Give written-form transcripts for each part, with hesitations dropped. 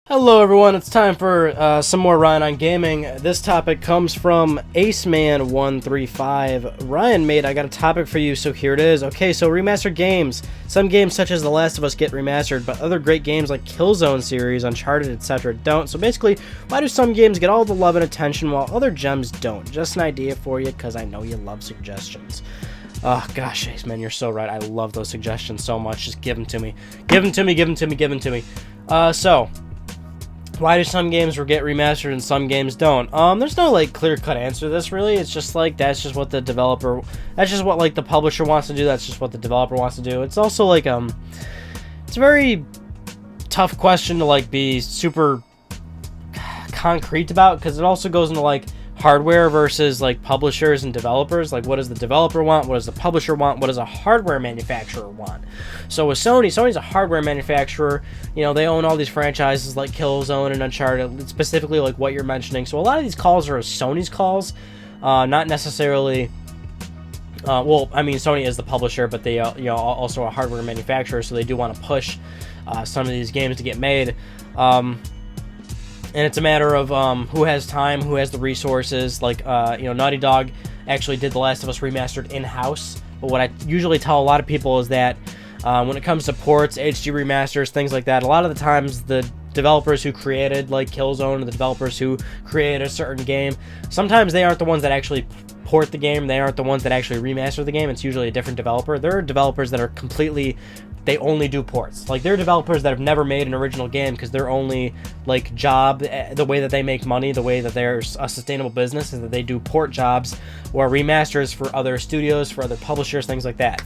Hello everyone, it's time for some more Ryan on Gaming. This topic comes from Aceman135. Ryan, mate, I got a topic for you, so here it is. Okay, so remastered games. Some games such as The Last of Us get remastered, but other great games like Killzone series, Uncharted, etc. don't. So basically, why do some games get all the love and attention while other gems don't? Just an idea for you, because I know you love suggestions. Oh, gosh, Aceman, you're so right. I love those suggestions so much. Just give them to me. Give them to me, give them to me, give them to me. Why do some games get remastered and some games don't? There's no like clear-cut answer to this really. It's just like that's just what the developer, that's just what like the publisher wants to do. That's just what the developer wants to do. It's also like it's a very tough question to like be super concrete about because it also goes into like hardware versus like publishers and developers. Like what does the developer want? What does the publisher want? What does a hardware manufacturer want? So with Sony's a hardware manufacturer. You know, they own all these franchises like Killzone and Uncharted, specifically like what you're mentioning. So a lot of these calls are Sony's calls, not necessarily. Well, I mean, Sony is the publisher, but they also a hardware manufacturer, so they do want to push some of these games to get made. And it's a matter of who has time, who has the resources. Like, Naughty Dog actually did The Last of Us Remastered in-house. But what I usually tell a lot of people is that when it comes to ports, HD remasters, things like that, a lot of the times the developers who created, like Killzone, or the developers who created a certain game, sometimes they aren't the ones that actually port the game. They aren't the ones that actually remaster the game. It's usually a different developer. There are developers that are they only do ports. Like, there are developers that have never made an original game because their only, like, job, the way that they make money, the way that they're a sustainable business is that they do port jobs or remasters for other studios, for other publishers, things like that.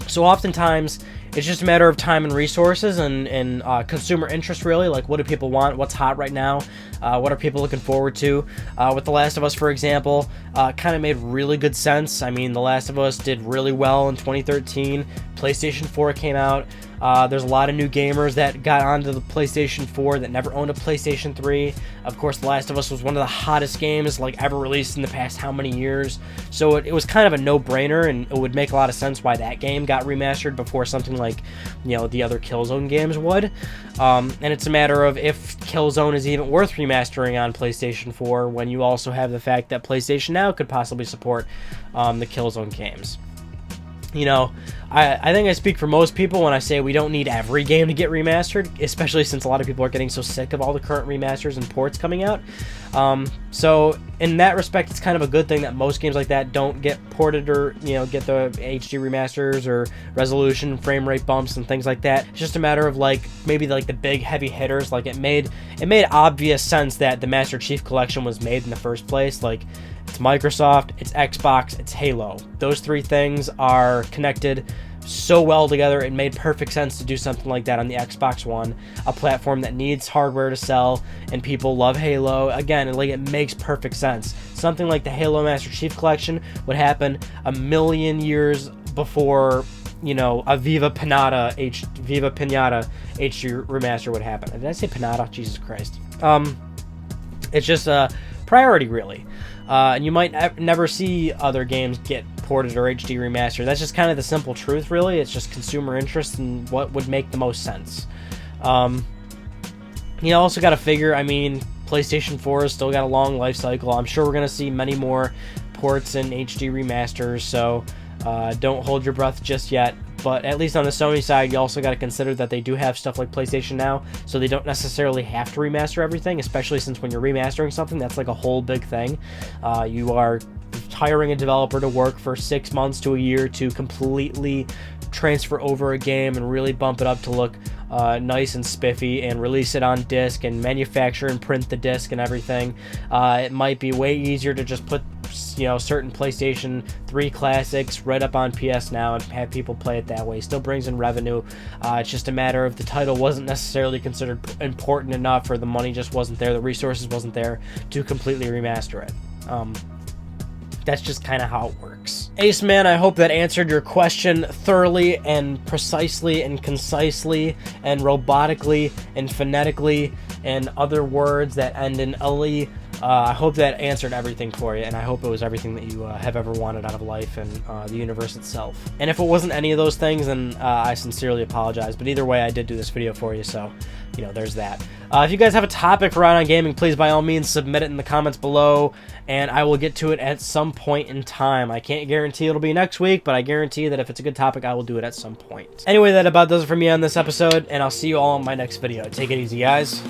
So oftentimes, it's just a matter of time and resources and consumer interest, really. Like, what do people want? What's hot right now? What are people looking forward to? With The Last of Us, for example, kind of made really good sense. I mean, The Last of Us did really well in 2013. PlayStation 4 came out. There's a lot of new gamers that got onto the PlayStation 4 that never owned a PlayStation 3. Of course, The Last of Us was one of the hottest games like ever released in the past how many years. So it was kind of a no-brainer, and it would make a lot of sense why that game got remastered before something like, the other Killzone games would. And it's a matter of if Killzone is even worth remastering on PlayStation 4 when you also have the fact that PlayStation Now could possibly support the Killzone games. I think I speak for most people when I say we don't need every game to get remastered, especially since a lot of people are getting so sick of all the current remasters and ports coming out. So in that respect, it's kind of a good thing that most games like that don't get ported or, get the HD remasters or resolution, frame rate bumps and things like that. It's just a matter of like maybe like the big heavy hitters. Like it made obvious sense that the Master Chief Collection was made in the first place. Like, it's Microsoft, it's Xbox, it's Halo. Those three things are connected so well together. It made perfect sense to do something like that on the Xbox One, a platform that needs hardware to sell, and people love Halo. Again, it makes perfect sense. Something like the Halo Master Chief Collection would happen a million years before, a Viva Pinata HD remaster would happen. Did I say Pinata? Jesus Christ. It's just a priority, really. And you might never see other games get ported or HD remastered. That's just kind of the simple truth, really. It's just consumer interest and what would make the most sense. Also got to figure, PlayStation 4 has still got a long life cycle. I'm sure we're going to see many more ports and HD remasters, so don't hold your breath just yet. But at least on the Sony side, you also got to consider that they do have stuff like PlayStation Now, so they don't necessarily have to remaster everything, especially since when you're remastering something, that's like a whole big thing. You are hiring a developer to work for 6 months to a year to completely transfer over a game and really bump it up to look nice and spiffy and release it on disc and manufacture and print the disc and everything. It might be way easier to just put certain PlayStation 3 classics right up on PS Now and have people play it that way. Still brings in revenue. It's just a matter of the title wasn't necessarily considered important enough, or the money just wasn't there, the resources wasn't there to completely remaster it. That's just kind of how it works. Aceman, I hope that answered your question thoroughly and precisely and concisely and robotically and phonetically and other words that end in "ly." I hope that answered everything for you, and I hope it was everything that you have ever wanted out of life and the universe itself. And if it wasn't any of those things, then I sincerely apologize. But either way, I did do this video for you, so, you know, there's that. If you guys have a topic for Ride On Gaming, please by all means submit it in the comments below, and I will get to it at some point in time. I can't guarantee it'll be next week, but I guarantee that if it's a good topic, I will do it at some point. Anyway, that about does it for me on this episode, and I'll see you all in my next video. Take it easy, guys.